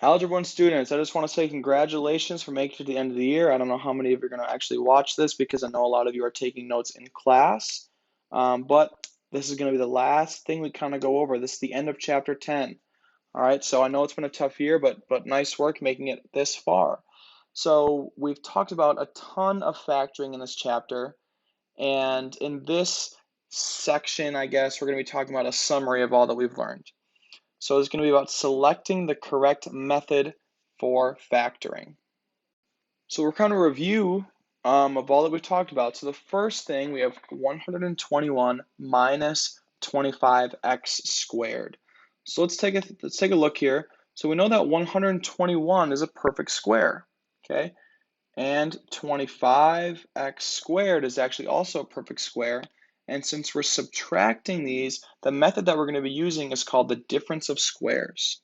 Algebra 1 students, I just want to say congratulations for making it to the end of the year. I don't know how many of you are going to actually watch this because I know a lot of you are taking notes in class. But this is going to be the last thing we kind of go over. This is the end of chapter 10. All right, so I know it's been a tough year, but nice work making it this far. So we've talked about a ton of factoring in this chapter, and in this section, I guess, we're going to be talking about a summary of all that we've learned. So it's going to be about selecting the correct method for factoring. So we're kind of review of all that we've talked about. So the first thing, we have 121 minus 25x squared. So let's take a look here. So we know that 121 is a perfect square, okay? And 25x squared is actually also a perfect square. And since we're subtracting these, the method that we're going to be using is called the difference of squares.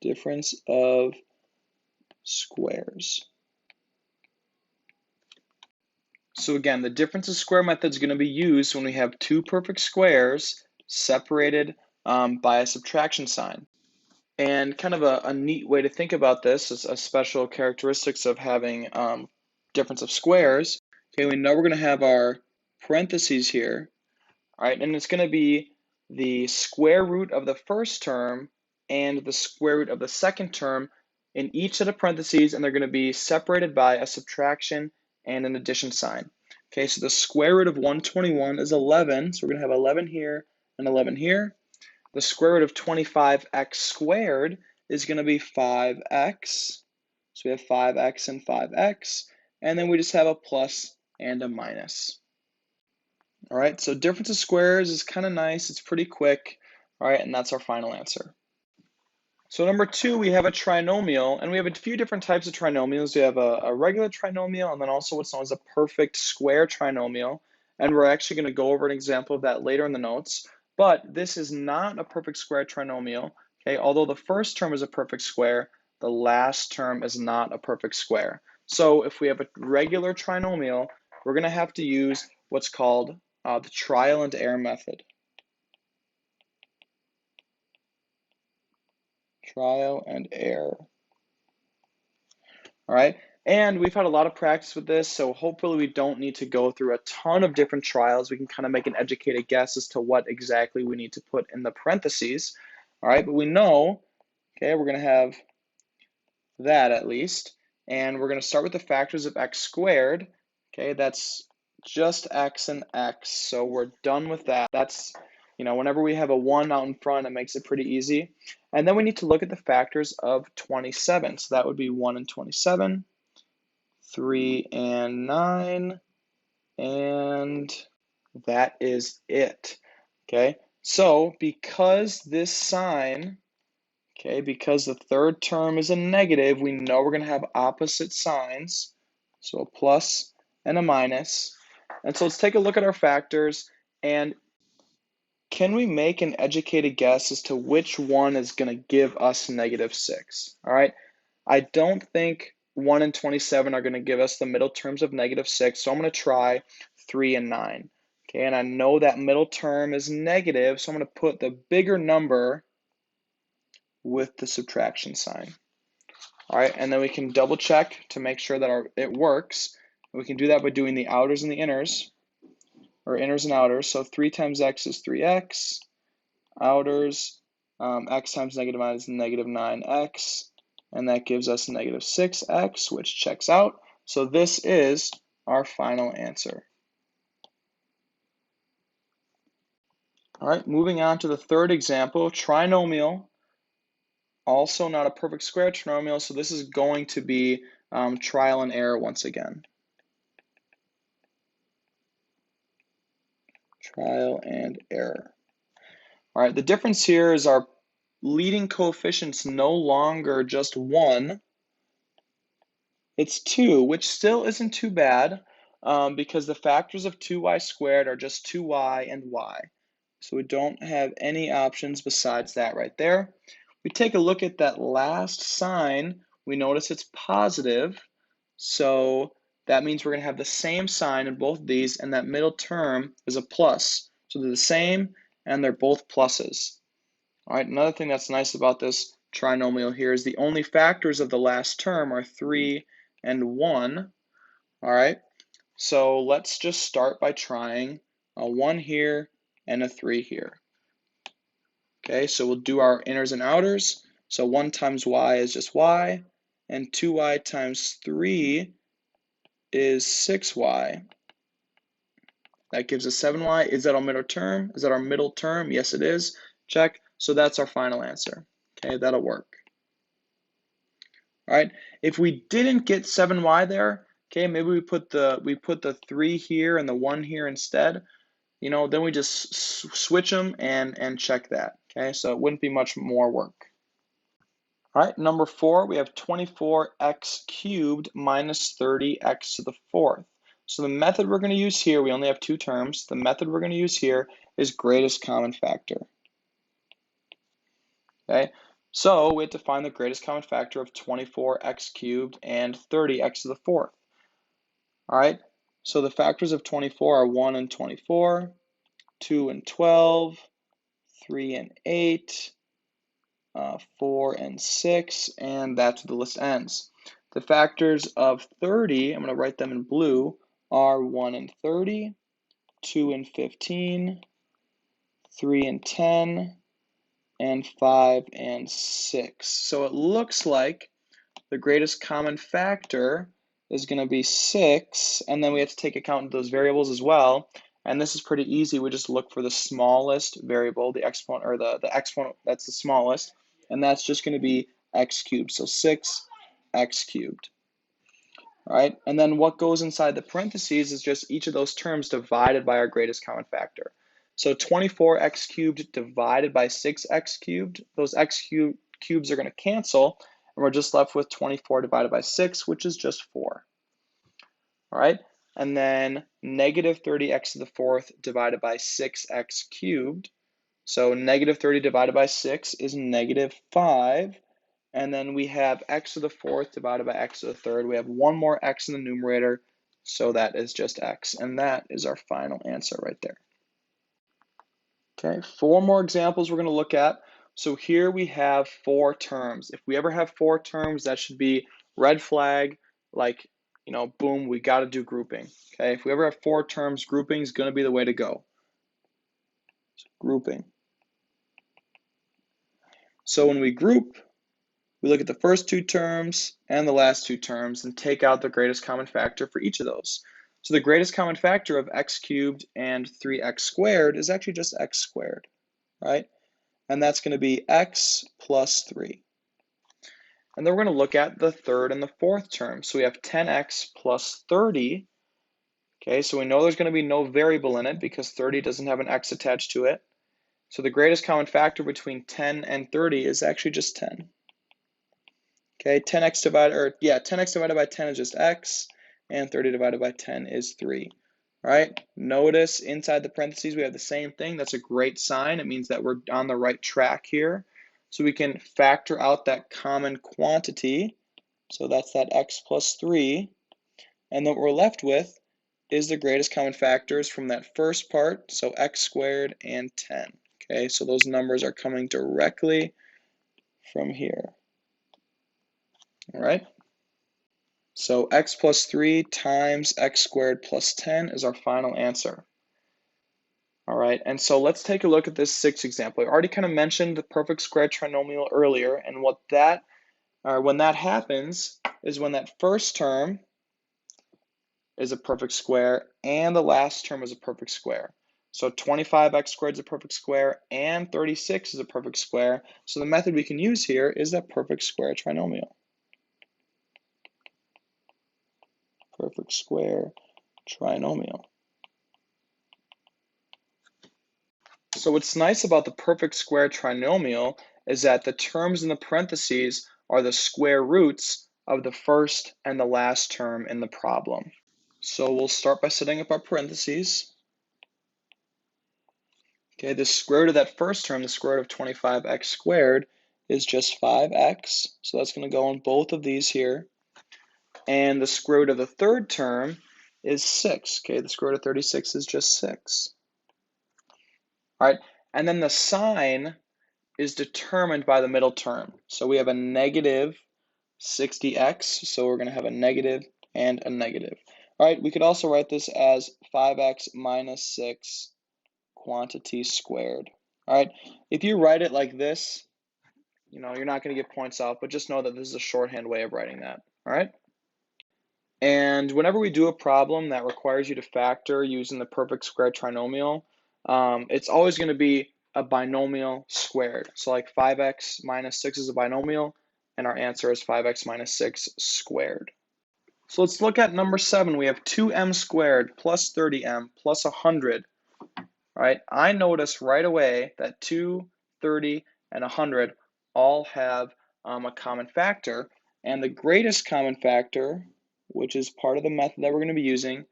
Difference of squares. So again, the difference of square method is going to be used when we have two perfect squares separated by a subtraction sign. And kind of a neat way to think about this is a special characteristics of having difference of squares. Okay, we know we're going to have our parentheses here, all right, and it's going to be the square root of the first term and the square root of the second term in each set of parentheses, and they're going to be separated by a subtraction and an addition sign. Okay, so the square root of 121 is 11, so we're going to have 11 here and 11 here. The square root of 25x squared is going to be 5x. So we have 5x and 5x, and then we just have a plus and a minus. All right, so difference of squares is kind of nice. It's pretty quick. All right, and that's our final answer. So number 2, we have a trinomial, and we have a few different types of trinomials. We have a regular trinomial, and then also what's known as a perfect square trinomial. And we're actually going to go over an example of that later in the notes. But this is not a perfect square trinomial. Okay, although the first term is a perfect square, the last term is not a perfect square. So if we have a regular trinomial, we're going to have to use what's called the trial and error method. Trial and error. All right, and we've had a lot of practice with this, so hopefully we don't need to go through a ton of different trials. We can kind of make an educated guess as to what exactly we need to put in the parentheses. All right, but we know, okay, we're going to have that at least, and we're going to start with the factors of x squared. Okay, that's just x and x, so we're done with that. That's, whenever we have a 1 out in front, it makes it pretty easy. And then we need to look at the factors of 27. So that would be 1 and 27, 3 and 9, and that is it. Okay, so because this sign, because the third term is a negative, we know we're going to have opposite signs. So a plus and a minus. And so let's take a look at our factors, and can we make an educated guess as to which one is going to give us -6? All right, I don't think 1 and 27 are going to give us the middle terms of -6, so I'm going to try 3 and 9. Okay, and I know that middle term is negative, so I'm going to put the bigger number with the subtraction sign. All right, and then we can double check to make sure that it works. We can do that by doing the outers and the inners, or inners and outers. So 3 times x is 3x. Outers, x times -9 is -9x. And that gives us -6x, which checks out. So this is our final answer. All right, moving on to the third example, trinomial. Also not a perfect square trinomial, so this is going to be trial and error once again. Trial and error. All right, the difference here is our leading coefficient's no longer just 1, it's 2, which still isn't too bad because the factors of 2y squared are just 2y and y. So we don't have any options besides that right there. We take a look at that last sign, we notice it's positive, so that means we're going to have the same sign in both of these, and that middle term is a plus. So they're the same, and they're both pluses. All right, another thing that's nice about this trinomial here is the only factors of the last term are 3 and 1. All right, so let's just start by trying a 1 here and a 3 here. Okay, so we'll do our inners and outers. So 1 times y is just y, and 2y times 3 is 6y. That gives us 7y. Is that our middle term? Is that our middle term? Yes, it is. Check. So that's our final answer. Okay, that'll work. All right. If we didn't get 7y there, okay, maybe we put the 3 here and the 1 here instead. You know, then we just switch them and check that. Okay, so it wouldn't be much more work. All right, number 4, we have 24x cubed minus 30x to the 4th. So the method we're going to use here, we only have 2 terms. The method we're going to use here is greatest common factor. Okay, so we have to find the greatest common factor of 24x cubed and 30x to the 4th. All right, so the factors of 24 are 1 and 24, 2 and 12, 3 and 8, 4 and 6, and that's where the list ends. The factors of 30, I'm going to write them in blue, are 1 and 30, 2 and 15, 3 and 10, and 5 and 6. So it looks like the greatest common factor is going to be 6, and then we have to take account of those variables as well. And this is pretty easy. We just look for the smallest variable, the exponent, or the exponent that's the smallest, and that's just going to be x cubed. So 6x cubed. All right, and then what goes inside the parentheses is just each of those terms divided by our greatest common factor. So 24x cubed divided by 6x cubed, those cubes are going to cancel, and we're just left with 24 divided by 6, which is just 4. All right, and then negative 30x to the 4th divided by 6x cubed. So negative 30 divided by 6 is negative 5. And then we have x to the 4th divided by x to the 3rd. We have one more x in the numerator, so that is just x. And that is our final answer right there. Okay, 4 more examples we're going to look at. So here we have 4 terms. If we ever have 4 terms, that should be red flag, like, you know, boom, we got to do grouping. Okay, if we ever have 4 terms, grouping is going to be the way to go. So grouping. So when we group, we look at the first 2 terms and the last 2 terms and take out the greatest common factor for each of those. So the greatest common factor of x cubed and 3x squared is actually just x squared, right? And that's going to be x plus 3. And then we're going to look at the third and the fourth term. So we have 10x plus 30. Okay, so we know there's going to be no variable in it because 30 doesn't have an x attached to it. So the greatest common factor between 10 and 30 is actually just 10. Okay, 10x divided by 10 is just x, and 30 divided by 10 is 3. All right, notice inside the parentheses we have the same thing. That's a great sign. It means that we're on the right track here. So we can factor out that common quantity. So that's that x plus 3. And then what we're left with is the greatest common factors from that first part, so x squared and 10. Okay, so those numbers are coming directly from here. All right, so x plus 3 times x squared plus 10 is our final answer. All right, and so let's take a look at this 6th example. I already kind of mentioned the perfect square trinomial earlier, and when that happens is when that first term is a perfect square and the last term is a perfect square. So 25x squared is a perfect square and 36 is a perfect square. So the method we can use here is that perfect square trinomial. Perfect square trinomial. So what's nice about the perfect square trinomial is that the terms in the parentheses are the square roots of the first and the last term in the problem. So we'll start by setting up our parentheses. Okay, the square root of that first term, the square root of 25x squared, is just 5x. So that's going to go on both of these here. And the square root of the third term is 6. Okay, the square root of 36 is just 6. All right, and then the sign is determined by the middle term. So we have a negative 60x, so we're going to have a negative and a negative. All right, we could also write this as 5x minus 6 quantity squared. All right, if you write it like this, you're not going to get points out, but just know that this is a shorthand way of writing that. All right. And whenever we do a problem that requires you to factor using the perfect square trinomial, it's always going to be a binomial squared. So like 5x minus 6 is a binomial, and our answer is 5x minus 6 squared. So let's look at number 7. We have 2m squared plus 30m plus 100. All right, I notice right away that 2, 30, and 100 all have a common factor, and the greatest common factor, which is part of the method that we're going to be using,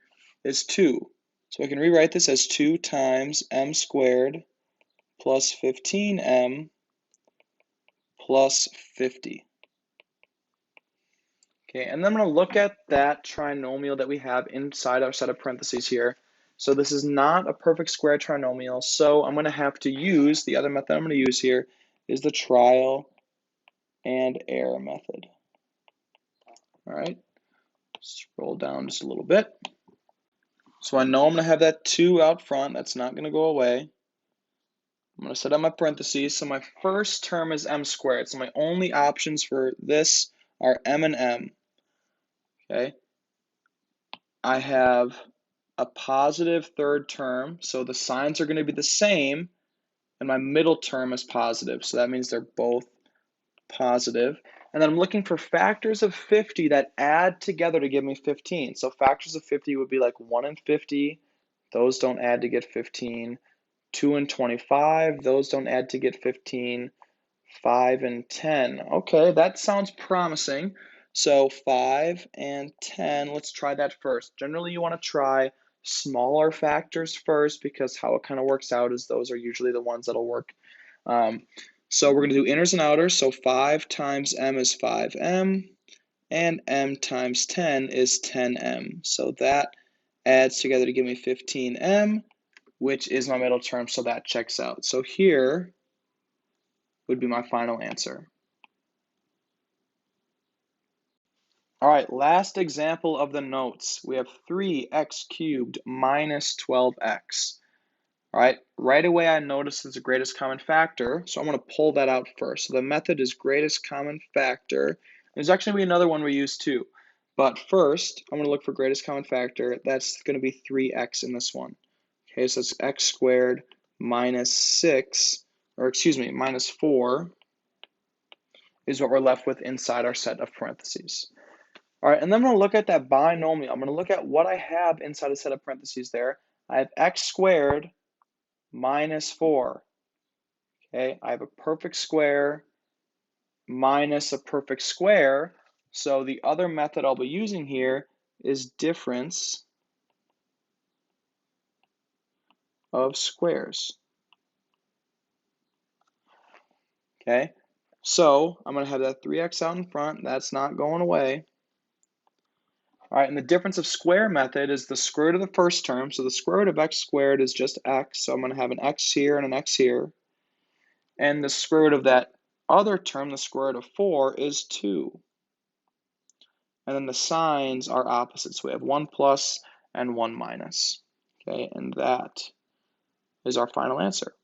is 2. So I can rewrite this as 2 times m squared plus 15m plus 50. Okay, and then I'm going to look at that trinomial that we have inside our set of parentheses here. So this is not a perfect square trinomial, so I'm going to have to use, the other method I'm going to use here is the trial and error method. All right, scroll down just a little bit. So I know I'm going to have that 2 out front. That's not going to go away. I'm going to set up my parentheses. So my first term is m squared. So my only options for this are m and m. Okay, I have a positive third term, so the signs are going to be the same, and my middle term is positive, so that means they're both positive. And then I'm looking for factors of 50 that add together to give me 15. So factors of 50 would be like 1 and 50, those don't add to get 15. 2 and 25, those don't add to get 15. 5 and 10. Okay, that sounds promising. So 5 and 10, let's try that first. Generally, you want to try smaller factors first because how it kind of works out is those are usually the ones that'll work. So we're going to do inners and outers. So 5 times m is 5m, and m times 10 is 10m. So that adds together to give me 15m, which is my middle term, so that checks out. So here would be my final answer. All right, last example of the notes. We have 3x cubed minus 12x. All right away I notice it's the greatest common factor, so I'm going to pull that out first. So the method is greatest common factor. There's actually going to be another one we use too. But first, I'm going to look for greatest common factor. That's going to be 3x in this one. Okay, so it's x squared minus 6, or excuse me, minus 4 is what we're left with inside our set of parentheses. All right, and then I'm going to look at that binomial. I'm going to look at what I have inside a set of parentheses there. I have x squared minus 4. Okay, I have a perfect square minus a perfect square. So the other method I'll be using here is difference of squares. Okay, so I'm going to have that 3x out in front. That's not going away. All right, and the difference of square method is the square root of the first term. So the square root of x squared is just x. So I'm going to have an x here and an x here. And the square root of that other term, the square root of 4, is 2. And then the signs are opposite. So we have 1 plus and 1 minus. Okay, and that is our final answer.